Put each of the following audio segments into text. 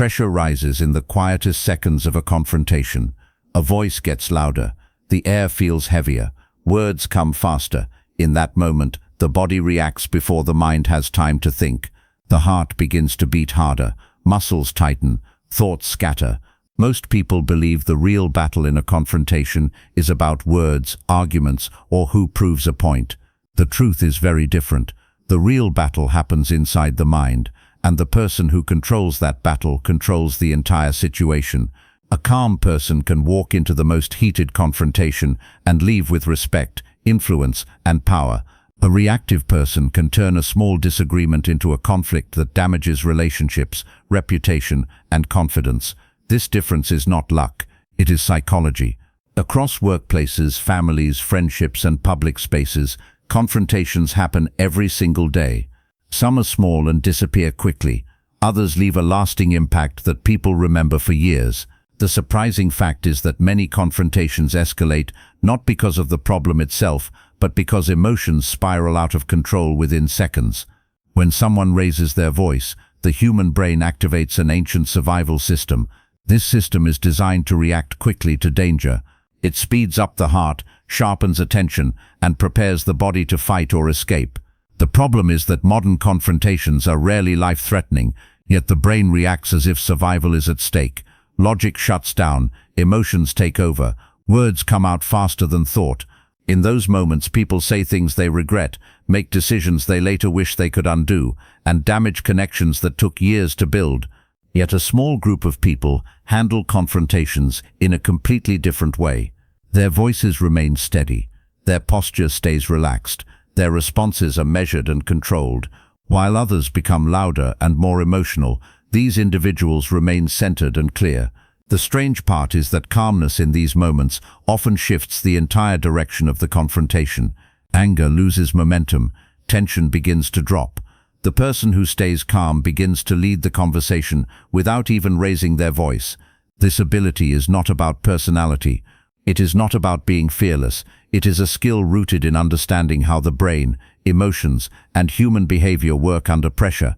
Pressure rises in the quietest seconds of a confrontation. A voice gets louder. The air feels heavier. Words come faster. In that moment, the body reacts before the mind has time to think. The heart begins to beat harder. Muscles tighten. Thoughts scatter. Most people believe the real battle in a confrontation is about words, arguments, or who proves a point. The truth is very different. The real battle happens inside the mind, and the person who controls that battle controls the entire situation. A calm person can walk into the most heated confrontation and leave with respect, influence, and power. A reactive person can turn a small disagreement into a conflict that damages relationships, reputation, and confidence. This difference is not luck, it is psychology. Across workplaces, families, friendships, and public spaces, confrontations happen every single day. Some are small and disappear quickly. Others leave a lasting impact that people remember for years. The surprising fact is that many confrontations escalate not because of the problem itself, but because emotions spiral out of control within seconds. When someone raises their voice, the human brain activates an ancient survival system. This system is designed to react quickly to danger. It speeds up the heart, sharpens attention, and prepares the body to fight or escape. The problem is that modern confrontations are rarely life-threatening, yet the brain reacts as if survival is at stake. Logic shuts down, emotions take over, words come out faster than thought. In those moments, people say things they regret, make decisions they later wish they could undo, and damage connections that took years to build. Yet a small group of people handle confrontations in a completely different way. Their voices remain steady, their posture stays relaxed, their responses are measured and controlled. While others become louder and more emotional, these individuals remain centered and clear. The strange part is that calmness in these moments often shifts the entire direction of the confrontation. Anger loses momentum, tension begins to drop. The person who stays calm begins to lead the conversation without even raising their voice. This ability is not about personality. It is not about being fearless. It is a skill rooted in understanding how the brain, emotions, and human behavior work under pressure.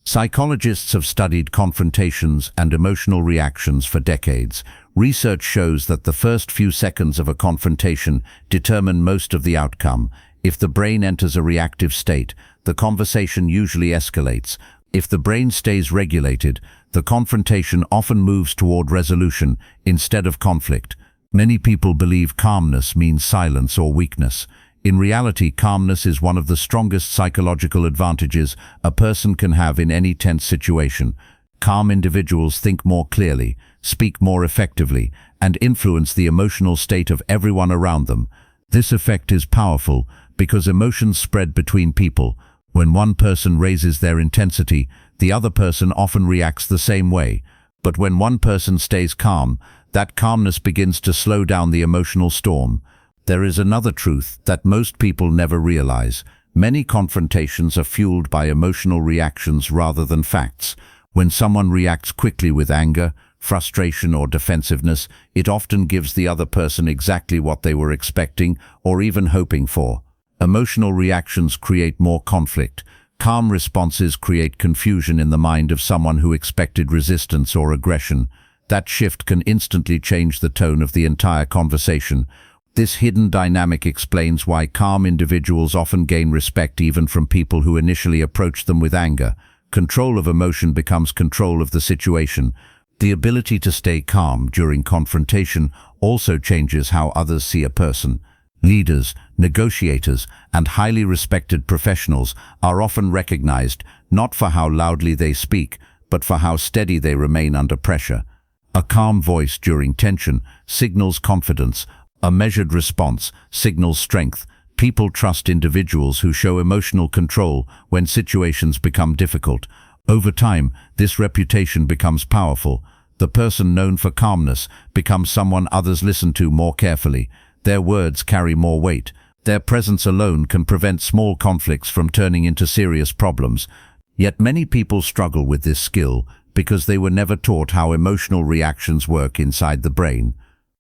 Psychologists have studied confrontations and emotional reactions for decades. Research shows that the first few seconds of a confrontation determine most of the outcome. If the brain enters a reactive state, the conversation usually escalates. If the brain stays regulated, the confrontation often moves toward resolution instead of conflict. Many people believe calmness means silence or weakness. In reality, calmness is one of the strongest psychological advantages a person can have in any tense situation. Calm individuals think more clearly, speak more effectively, and influence the emotional state of everyone around them. This effect is powerful because emotions spread between people. When one person raises their intensity, the other person often reacts the same way. But when one person stays calm, that calmness begins to slow down the emotional storm. There is another truth that most people never realize. Many confrontations are fueled by emotional reactions rather than facts. When someone reacts quickly with anger, frustration, or defensiveness, it often gives the other person exactly what they were expecting or even hoping for. Emotional reactions create more conflict. Calm responses create confusion in the mind of someone who expected resistance or aggression. That shift can instantly change the tone of the entire conversation. This hidden dynamic explains why calm individuals often gain respect even from people who initially approach them with anger. Control of emotion becomes control of the situation. The ability to stay calm during confrontation also changes how others see a person. Leaders, negotiators, and highly respected professionals are often recognized not for how loudly they speak, but for how steady they remain under pressure. A calm voice during tension signals confidence. A measured response signals strength. People trust individuals who show emotional control when situations become difficult. Over time, this reputation becomes powerful. The person known for calmness becomes someone others listen to more carefully. Their words carry more weight. Their presence alone can prevent small conflicts from turning into serious problems. Yet many people struggle with this skill because they were never taught how emotional reactions work inside the brain.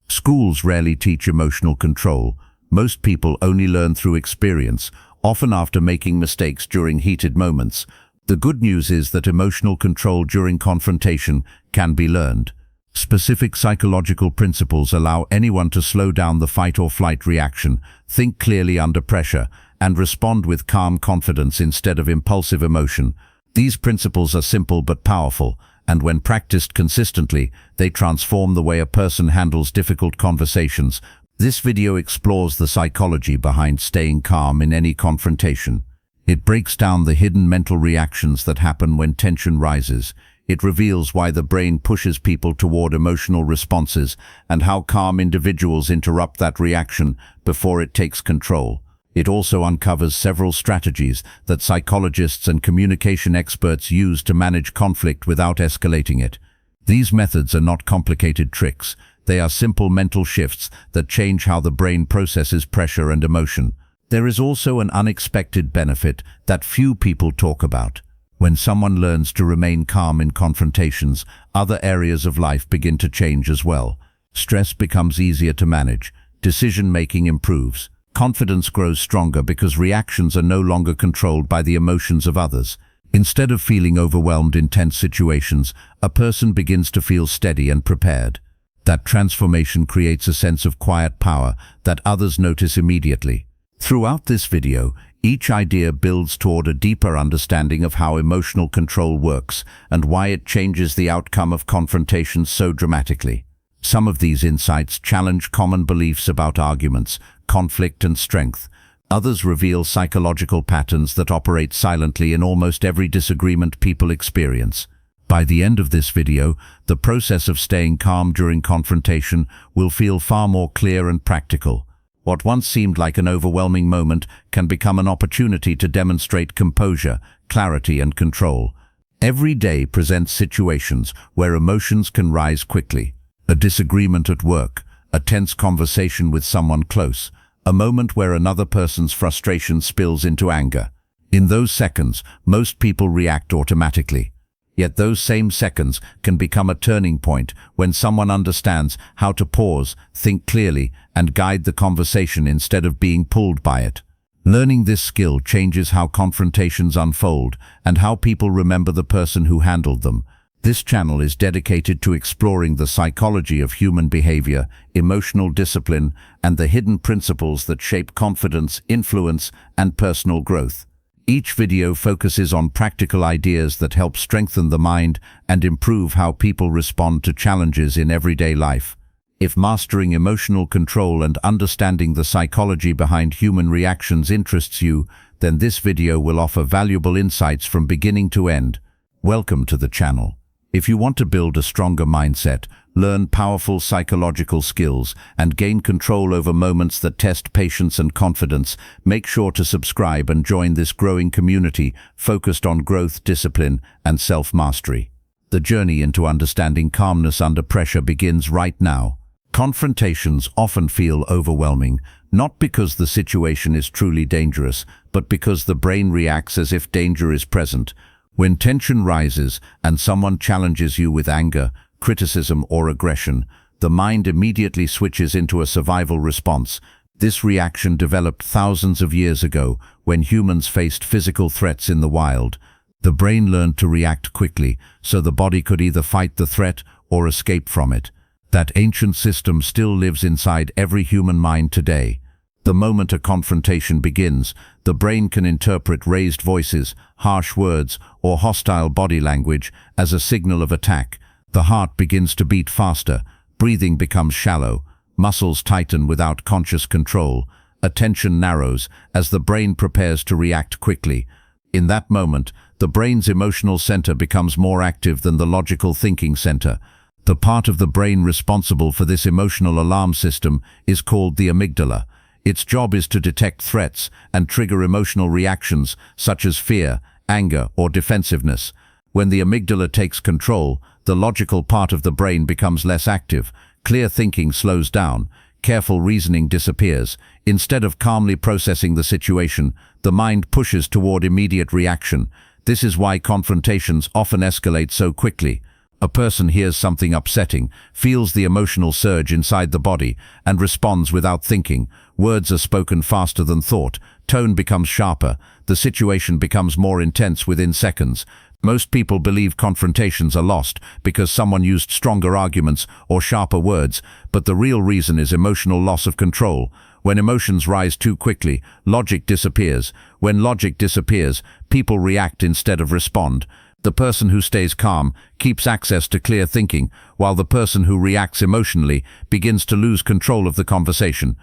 Schools rarely teach emotional control. Most people only learn through experience, often after making mistakes during heated moments. The good news is that emotional control during confrontation can be learned. Specific psychological principles allow anyone to slow down the fight or flight reaction, think clearly under pressure, and respond with calm confidence instead of impulsive emotion. These principles are simple but powerful, and when practiced consistently, they transform the way a person handles difficult conversations. This video explores the psychology behind staying calm in any confrontation. It breaks down the hidden mental reactions that happen when tension rises. It reveals why the brain pushes people toward emotional responses and how calm individuals interrupt that reaction before it takes control. It also uncovers several strategies that psychologists and communication experts use to manage conflict without escalating it. These methods are not complicated tricks. They are simple mental shifts that change how the brain processes pressure and emotion. There is also an unexpected benefit that few people talk about. When someone learns to remain calm in confrontations, other areas of life begin to change as well. Stress becomes easier to manage. Decision-making improves. Confidence grows stronger because reactions are no longer controlled by the emotions of others. Instead of feeling overwhelmed in tense situations, a person begins to feel steady and prepared. That transformation creates a sense of quiet power that others notice immediately. Throughout this video, each idea builds toward a deeper understanding of how emotional control works and why it changes the outcome of confrontations so dramatically. Some of these insights challenge common beliefs about arguments, conflict, and strength. Others reveal psychological patterns that operate silently in almost every disagreement people experience. By the end of this video, the process of staying calm during confrontation will feel far more clear and practical. What once seemed like an overwhelming moment can become an opportunity to demonstrate composure, clarity, and control. Every day presents situations where emotions can rise quickly. A disagreement at work, a tense conversation with someone close, a moment where another person's frustration spills into anger. In those seconds, most people react automatically. Yet those same seconds can become a turning point when someone understands how to pause, think clearly, and guide the conversation instead of being pulled by it. Learning this skill changes how confrontations unfold and how people remember the person who handled them. This channel is dedicated to exploring the psychology of human behavior, emotional discipline, and the hidden principles that shape confidence, influence, and personal growth. Each video focuses on practical ideas that help strengthen the mind and improve how people respond to challenges in everyday life. If mastering emotional control and understanding the psychology behind human reactions interests you, then this video will offer valuable insights from beginning to end. Welcome to the channel. If you want to build a stronger mindset, learn powerful psychological skills, and gain control over moments that test patience and confidence, make sure to subscribe and join this growing community focused on growth, discipline, and self-mastery. The journey into understanding calmness under pressure begins right now. Confrontations often feel overwhelming, not because the situation is truly dangerous, but because the brain reacts as if danger is present. When tension rises and someone challenges you with anger, criticism, or aggression, the mind immediately switches into a survival response. This reaction developed thousands of years ago when humans faced physical threats in the wild. The brain learned to react quickly, so the body could either fight the threat or escape from it. That ancient system still lives inside every human mind today. The moment a confrontation begins, the brain can interpret raised voices, harsh words, or hostile body language as a signal of attack. The heart begins to beat faster, breathing becomes shallow, muscles tighten without conscious control, attention narrows as the brain prepares to react quickly. In that moment, the brain's emotional center becomes more active than the logical thinking center. The part of the brain responsible for this emotional alarm system is called the amygdala. Its job is to detect threats and trigger emotional reactions such as fear, anger, or defensiveness. When the amygdala takes control, the logical part of the brain becomes less active. Clear thinking slows down. Careful reasoning disappears. Instead of calmly processing the situation, the mind pushes toward immediate reaction. This is why confrontations often escalate so quickly. A person hears something upsetting, feels the emotional surge inside the body, and responds without thinking. Words are spoken faster than thought. Tone becomes sharper. The situation becomes more intense within seconds. Most people believe confrontations are lost because someone used stronger arguments or sharper words, but the real reason is emotional loss of control. When emotions rise too quickly, logic disappears. When logic disappears, people react instead of respond. The person who stays calm keeps access to clear thinking, while the person who reacts emotionally begins to lose control of the conversation.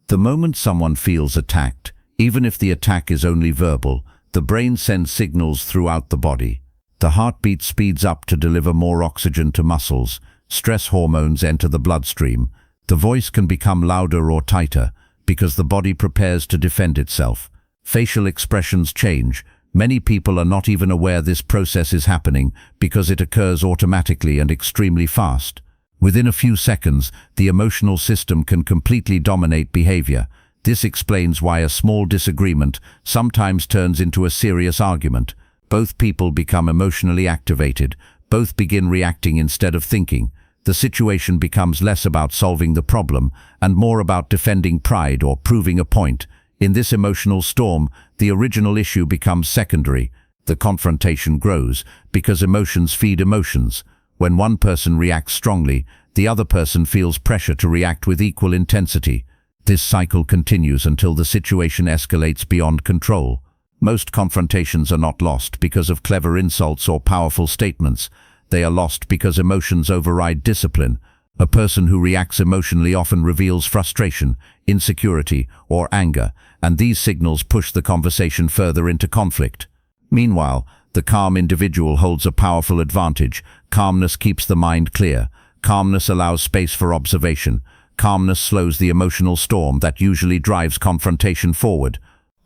The moment someone feels attacked, even if the attack is only verbal, the brain sends signals throughout the body. The heartbeat speeds up to deliver more oxygen to muscles. Stress hormones enter the bloodstream. The voice can become louder or tighter because the body prepares to defend itself. Facial expressions change. Many people are not even aware this process is happening because it occurs automatically and extremely fast. Within a few seconds, the emotional system can completely dominate behavior. This explains why a small disagreement sometimes turns into a serious argument. Both people become emotionally activated. Both begin reacting instead of thinking. The situation becomes less about solving the problem and more about defending pride or proving a point. In this emotional storm, the original issue becomes secondary. The confrontation grows because emotions feed emotions. When one person reacts strongly, the other person feels pressure to react with equal intensity. This cycle continues until the situation escalates beyond control. Most confrontations are not lost because of clever insults or powerful statements. They are lost because emotions override discipline. A person who reacts emotionally often reveals frustration, insecurity, or anger, and these signals push the conversation further into conflict. Meanwhile, the calm individual holds a powerful advantage. Calmness keeps the mind clear. Calmness allows space for observation. Calmness slows the emotional storm that usually drives confrontation forward.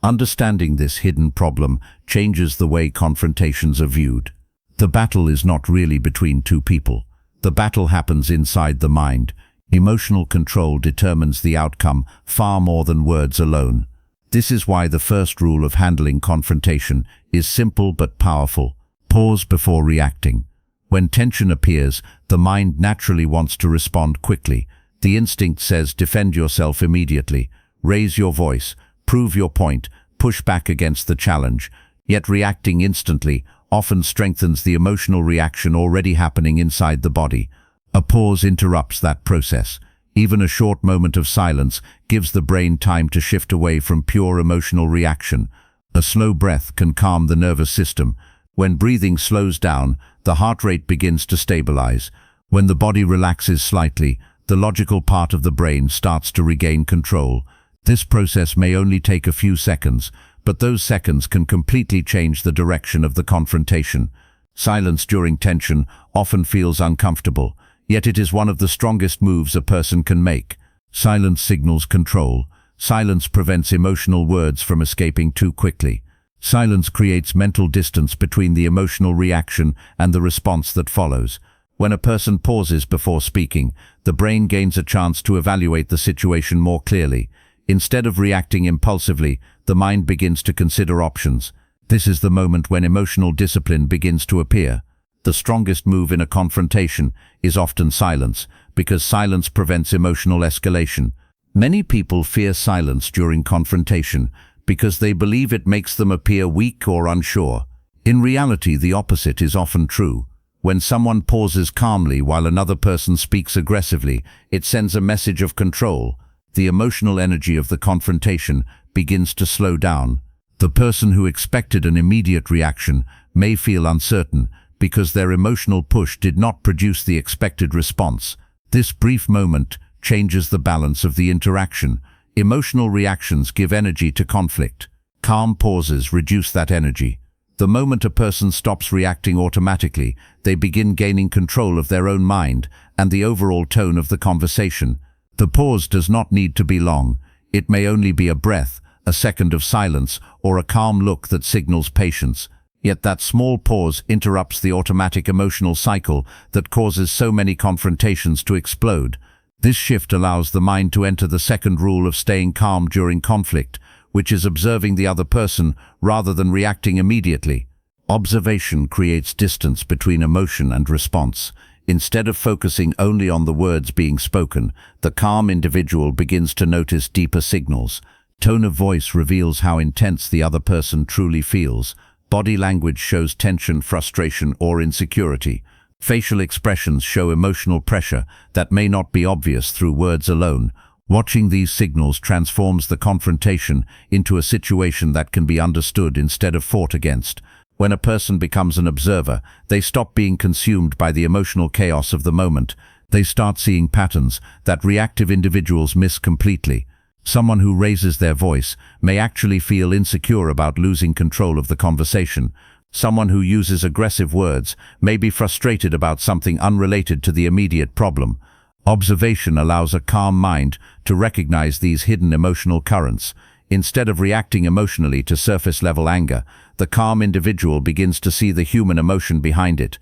Understanding this hidden problem changes the way confrontations are viewed. The battle is not really between two people. The battle happens inside the mind. Emotional control determines the outcome far more than words alone. This is why the first rule of handling confrontation is simple but powerful. Pause before reacting. When tension appears, the mind naturally wants to respond quickly. The instinct says defend yourself immediately, raise your voice, prove your point, push back against the challenge. Yet reacting instantly often strengthens the emotional reaction already happening inside the body. A pause interrupts that process. Even a short moment of silence gives the brain time to shift away from pure emotional reaction. A slow breath can calm the nervous system. When breathing slows down, the heart rate begins to stabilize. When the body relaxes slightly, the logical part of the brain starts to regain control. This process may only take a few seconds, but those seconds can completely change the direction of the confrontation. Silence during tension often feels uncomfortable, yet it is one of the strongest moves a person can make. Silence signals control. Silence prevents emotional words from escaping too quickly. Silence creates mental distance between the emotional reaction and the response that follows. When a person pauses before speaking, the brain gains a chance to evaluate the situation more clearly. Instead of reacting impulsively, the mind begins to consider options. This is the moment when emotional discipline begins to appear. The strongest move in a confrontation is often silence, because silence prevents emotional escalation. Many people fear silence during confrontation because they believe it makes them appear weak or unsure. In reality, the opposite is often true. When someone pauses calmly while another person speaks aggressively, it sends a message of control. The emotional energy of the confrontation begins to slow down. The person who expected an immediate reaction may feel uncertain because their emotional push did not produce the expected response. This brief moment changes the balance of the interaction. Emotional reactions give energy to conflict. Calm pauses reduce that energy. The moment a person stops reacting automatically, they begin gaining control of their own mind and the overall tone of the conversation. The pause does not need to be long. It may only be a breath, a second of silence, or a calm look that signals patience. Yet that small pause interrupts the automatic emotional cycle that causes so many confrontations to explode. This shift allows the mind to enter the second rule of staying calm during conflict, which is observing the other person rather than reacting immediately. Observation creates distance between emotion and response. Instead of focusing only on the words being spoken, the calm individual begins to notice deeper signals. Tone of voice reveals how intense the other person truly feels. Body language shows tension, frustration, or insecurity. Facial expressions show emotional pressure that may not be obvious through words alone. Watching these signals transforms the confrontation into a situation that can be understood instead of fought against. When a person becomes an observer, they stop being consumed by the emotional chaos of the moment. They start seeing patterns that reactive individuals miss completely. Someone who raises their voice may actually feel insecure about losing control of the conversation. Someone who uses aggressive words may be frustrated about something unrelated to the immediate problem. Observation allows a calm mind to recognize these hidden emotional currents. Instead of reacting emotionally to surface-level anger, the calm individual begins to see the human emotion behind it.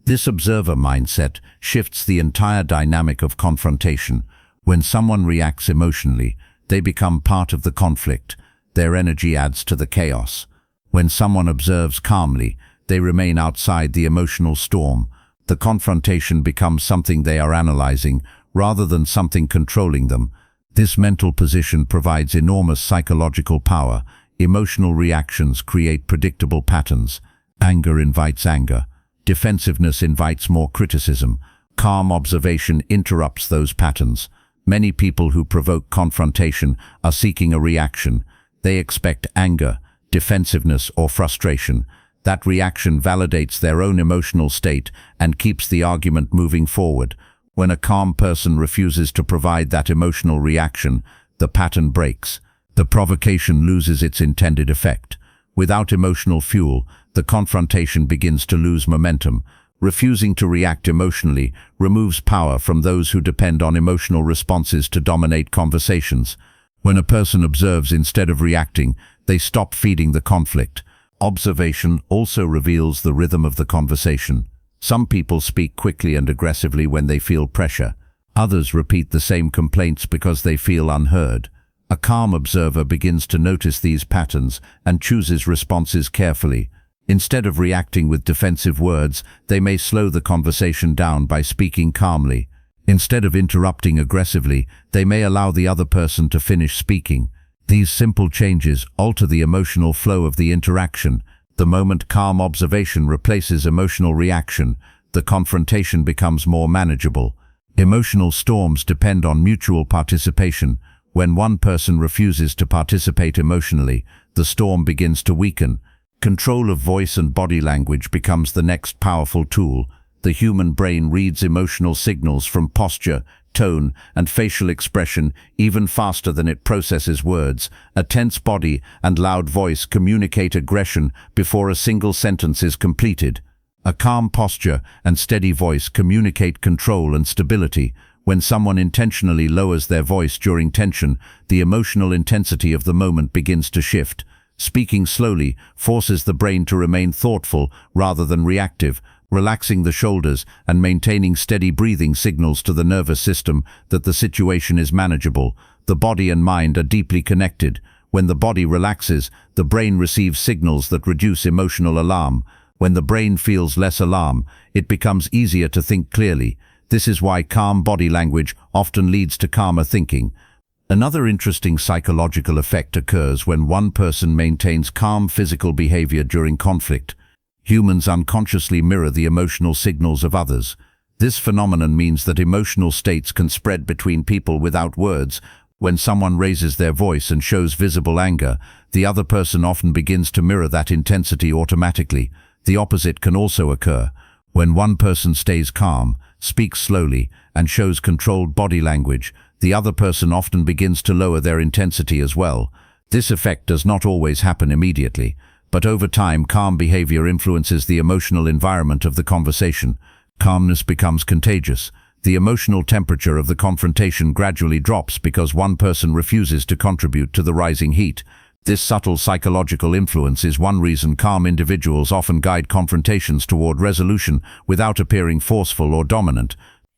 This observer mindset shifts the entire dynamic of confrontation. When someone reacts emotionally, they become part of the conflict. Their energy adds to the chaos. When someone observes calmly, they remain outside the emotional storm. The confrontation becomes something they are analyzing, rather than something controlling them. This mental position provides enormous psychological power. Emotional reactions create predictable patterns. Anger invites anger. Defensiveness invites more criticism. Calm observation interrupts those patterns. Many people who provoke confrontation are seeking a reaction. They expect anger, defensiveness, or frustration. That reaction validates their own emotional state and keeps the argument moving forward. When a calm person refuses to provide that emotional reaction, the pattern breaks. The provocation loses its intended effect. Without emotional fuel, the confrontation begins to lose momentum. Refusing to react emotionally removes power from those who depend on emotional responses to dominate conversations. When a person observes instead of reacting, they stop feeding the conflict. Observation also reveals the rhythm of the conversation. Some people speak quickly and aggressively when they feel pressure. Others repeat the same complaints because they feel unheard. A calm observer begins to notice these patterns and chooses responses carefully. Instead of reacting with defensive words, they may slow the conversation down by speaking calmly. Instead of interrupting aggressively, they may allow the other person to finish speaking. These simple changes alter the emotional flow of the interaction. The moment calm observation replaces emotional reaction, the confrontation becomes more manageable. Emotional storms depend on mutual participation. When one person refuses to participate emotionally, the storm begins to weaken. Control of voice and body language becomes the next powerful tool. The human brain reads emotional signals from posture, tone, and facial expression even faster than it processes words. A tense body and loud voice communicate aggression before a single sentence is completed. A calm posture and steady voice communicate control and stability. When someone intentionally lowers their voice during tension, the emotional intensity of the moment begins to shift. Speaking slowly forces the brain to remain thoughtful rather than reactive. Relaxing the shoulders and maintaining steady breathing signals to the nervous system that the situation is manageable. The body and mind are deeply connected. When the body relaxes, the brain receives signals that reduce emotional alarm. When the brain feels less alarm, it becomes easier to think clearly. This is why calm body language often leads to calmer thinking. Another interesting psychological effect occurs when one person maintains calm physical behavior during conflict. Humans unconsciously mirror the emotional signals of others. This phenomenon means that emotional states can spread between people without words. When someone raises their voice and shows visible anger, the other person often begins to mirror that intensity automatically. The opposite can also occur. When one person stays calm, speaks slowly, and shows controlled body language, the other person often begins to lower their intensity as well. This effect does not always happen immediately, but over time calm behavior influences the emotional environment of the conversation. Calmness becomes contagious. The emotional temperature of the confrontation gradually drops because one person refuses to contribute to the rising heat. This subtle psychological influence is one reason calm individuals often guide confrontations toward resolution without appearing forceful or dominant.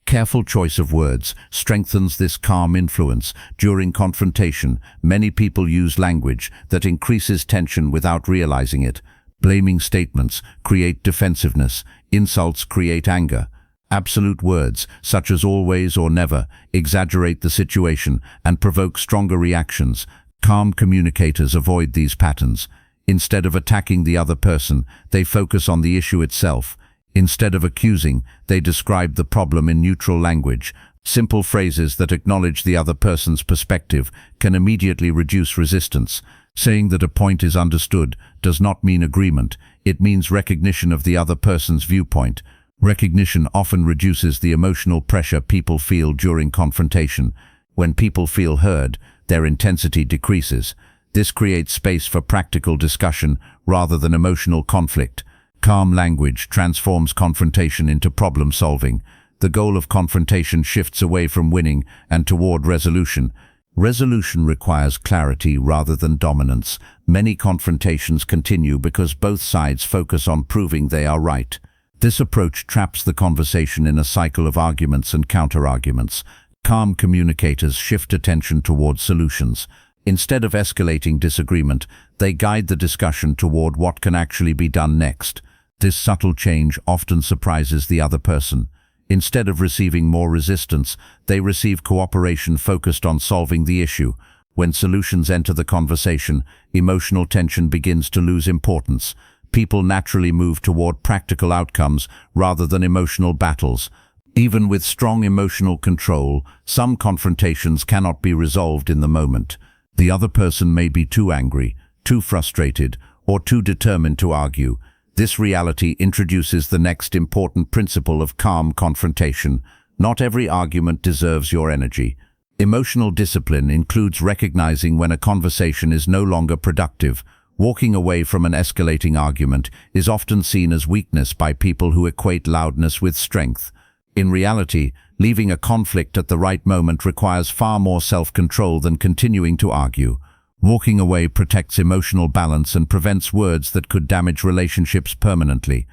Careful choice of words strengthens this calm influence. During confrontation, many people use language that increases tension without realizing it. Blaming statements create defensiveness. Insults create anger. Absolute words, such as always or never, exaggerate the situation and provoke stronger reactions. Calm communicators avoid these patterns. Instead of attacking the other person, they focus on the issue itself. Instead of accusing, they describe the problem in neutral language. Simple phrases that acknowledge the other person's perspective can immediately reduce resistance. Saying that a point is understood does not mean agreement. It means recognition of the other person's viewpoint. Recognition often reduces the emotional pressure people feel during confrontation. When people feel heard, their intensity decreases. This creates space for practical discussion rather than emotional conflict. Calm language transforms confrontation into problem solving. The goal of confrontation shifts away from winning and toward resolution. Resolution requires clarity rather than dominance. Many confrontations continue because both sides focus on proving they are right. This approach traps the conversation in a cycle of arguments and counter-arguments. Calm communicators shift attention toward solutions. Instead of escalating disagreement, they guide the discussion toward what can actually be done next. This subtle change often surprises the other person. Instead of receiving more resistance, they receive cooperation focused on solving the issue. When solutions enter the conversation, emotional tension begins to lose importance. People naturally move toward practical outcomes rather than emotional battles. Even with strong emotional control, some confrontations cannot be resolved in the moment. The other person may be too angry, too frustrated, or too determined to argue. This reality introduces the next important principle of calm confrontation. Not every argument deserves your energy. Emotional discipline includes recognizing when a conversation is no longer productive. Walking away from an escalating argument is often seen as weakness by people who equate loudness with strength. In reality, leaving a conflict at the right moment requires far more self-control than continuing to argue. Walking away protects emotional balance and prevents words that could damage relationships permanently.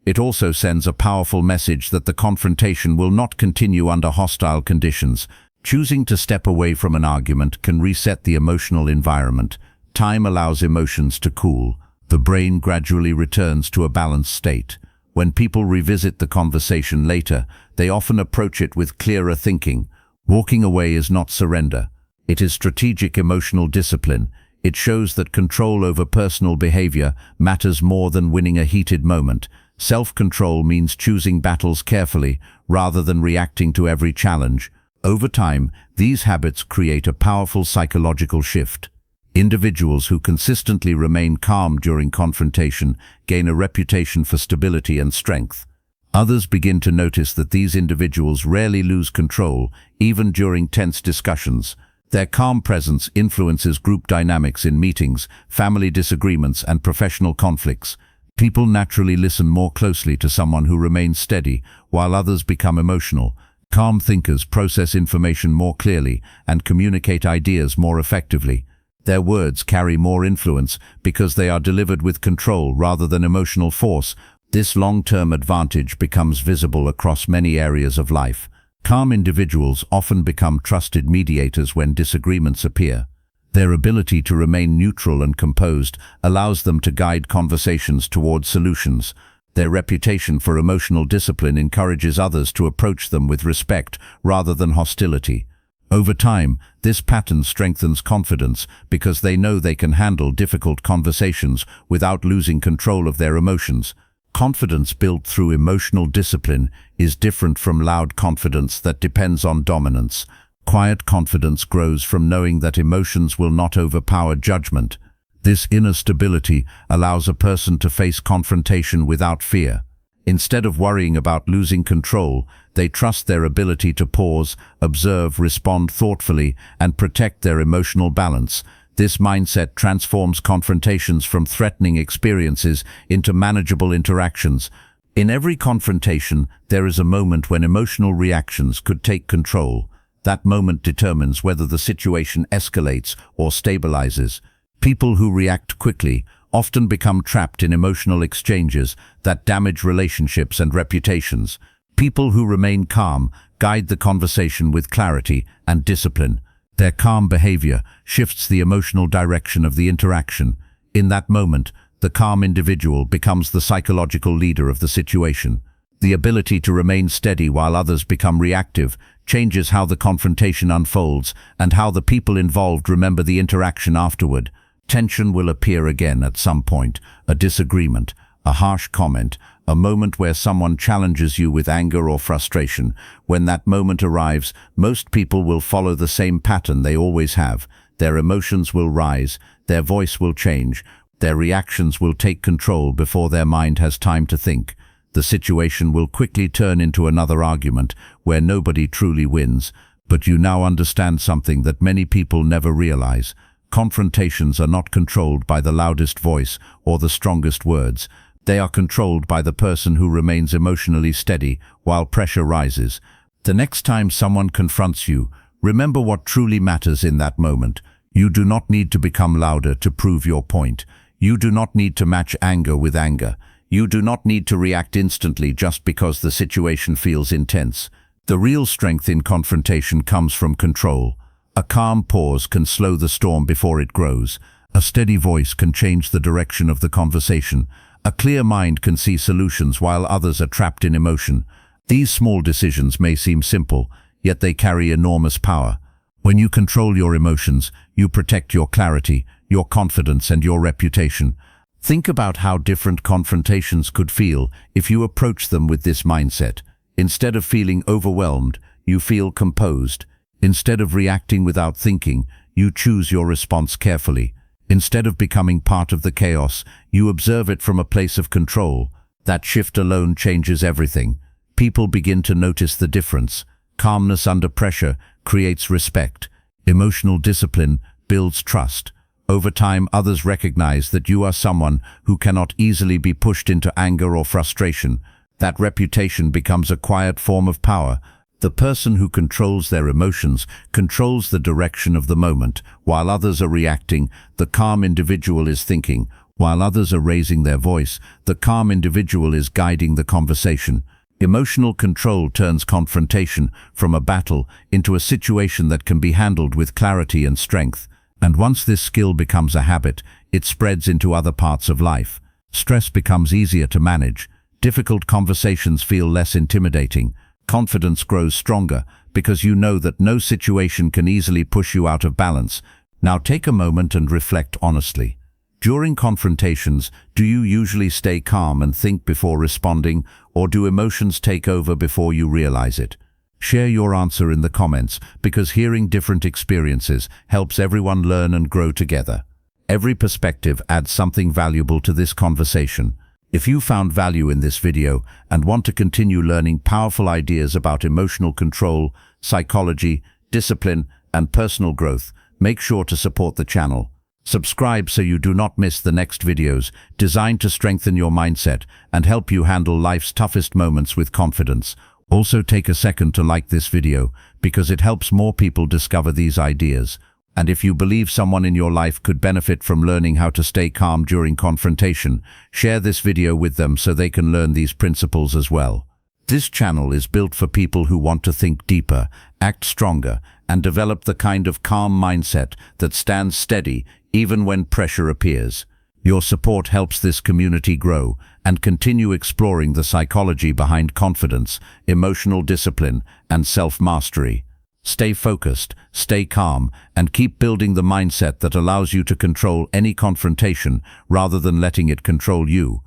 It also sends a powerful message that the confrontation will not continue under hostile conditions. Choosing to step away from an argument can reset the emotional environment. Time allows emotions to cool. The brain gradually returns to a balanced state. When people revisit the conversation later, they often approach it with clearer thinking. Walking away is not surrender. It is strategic emotional discipline. It shows that control over personal behavior matters more than winning a heated moment. Self-control means choosing battles carefully rather than reacting to every challenge. Over time, these habits create a powerful psychological shift. Individuals who consistently remain calm during confrontation gain a reputation for stability and strength. Others begin to notice that these individuals rarely lose control, even during tense discussions. Their calm presence influences group dynamics in meetings, family disagreements, and professional conflicts. People naturally listen more closely to someone who remains steady, while others become emotional. Calm thinkers process information more clearly and communicate ideas more effectively. Their words carry more influence because they are delivered with control rather than emotional force. This long-term advantage becomes visible across many areas of life. Calm individuals often become trusted mediators when disagreements appear. Their ability to remain neutral and composed allows them to guide conversations towards solutions. Their reputation for emotional discipline encourages others to approach them with respect rather than hostility. Over time, this pattern strengthens confidence because they know they can handle difficult conversations without losing control of their emotions. Confidence built through emotional discipline is different from loud confidence that depends on dominance. Quiet confidence grows from knowing that emotions will not overpower judgment. This inner stability allows a person to face confrontation without fear. Instead of worrying about losing control, they trust their ability to pause, observe, respond thoughtfully, and protect their emotional balance. This mindset transforms confrontations from threatening experiences into manageable interactions. In every confrontation, there is a moment when emotional reactions could take control. That moment determines whether the situation escalates or stabilizes. People who react quickly often become trapped in emotional exchanges that damage relationships and reputations. People who remain calm guide the conversation with clarity and discipline. Their calm behavior shifts the emotional direction of the interaction. In that moment, The calm individual becomes the psychological leader of the situation. The ability to remain steady while others become reactive changes how the confrontation unfolds and how the people involved remember the interaction afterward. Tension will appear again at some point, a disagreement, a harsh comment, a moment where someone challenges you with anger or frustration. When that moment arrives, most people will follow the same pattern they always have. Their emotions will rise, their voice will change, their reactions will take control before their mind has time to think. The situation will quickly turn into another argument where nobody truly wins. But you now understand something that many people never realize. Confrontations are not controlled by the loudest voice or the strongest words. They are controlled by the person who remains emotionally steady while pressure rises. The next time someone confronts you, remember what truly matters in that moment. You do not need to become louder to prove your point. You do not need to match anger with anger. You do not need to react instantly just because the situation feels intense. The real strength in confrontation comes from control. A calm pause can slow the storm before it grows. A steady voice can change the direction of the conversation. A clear mind can see solutions while others are trapped in emotion. These small decisions may seem simple, yet they carry enormous power. When you control your emotions, you protect your clarity, your confidence, and your reputation. Think about how different confrontations could feel if you approach them with this mindset. Instead of feeling overwhelmed, you feel composed. Instead of reacting without thinking, you choose your response carefully. Instead of becoming part of the chaos, you observe it from a place of control. That shift alone changes everything. People begin to notice the difference. Calmness under pressure creates respect. Emotional discipline builds trust. Over time, others recognize that you are someone who cannot easily be pushed into anger or frustration. That reputation becomes a quiet form of power. The person who controls their emotions controls the direction of the moment. While others are reacting, the calm individual is thinking. While others are raising their voice, the calm individual is guiding the conversation. Emotional control turns confrontation from a battle into a situation that can be handled with clarity and strength. And once this skill becomes a habit, it spreads into other parts of life. Stress becomes easier to manage. Difficult conversations feel less intimidating. Confidence grows stronger because you know that no situation can easily push you out of balance. Now take a moment and reflect honestly. During confrontations, do you usually stay calm and think before responding, or do emotions take over before you realize it? Share your answer in the comments, because hearing different experiences helps everyone learn and grow together. Every perspective adds something valuable to this conversation. If you found value in this video and want to continue learning powerful ideas about emotional control, psychology, discipline, and personal growth, make sure to support the channel. Subscribe so you do not miss the next videos designed to strengthen your mindset and help you handle life's toughest moments with confidence. Also take a second to like this video because it helps more people discover these ideas. And if you believe someone in your life could benefit from learning how to stay calm during confrontation, share this video with them so they can learn these principles as well. This channel is built for people who want to think deeper, act stronger, and develop the kind of calm mindset that stands steady even when pressure appears. Your support helps this community grow and continue exploring the psychology behind confidence, emotional discipline, and self-mastery. Stay focused, stay calm, and keep building the mindset that allows you to control any confrontation rather than letting it control you.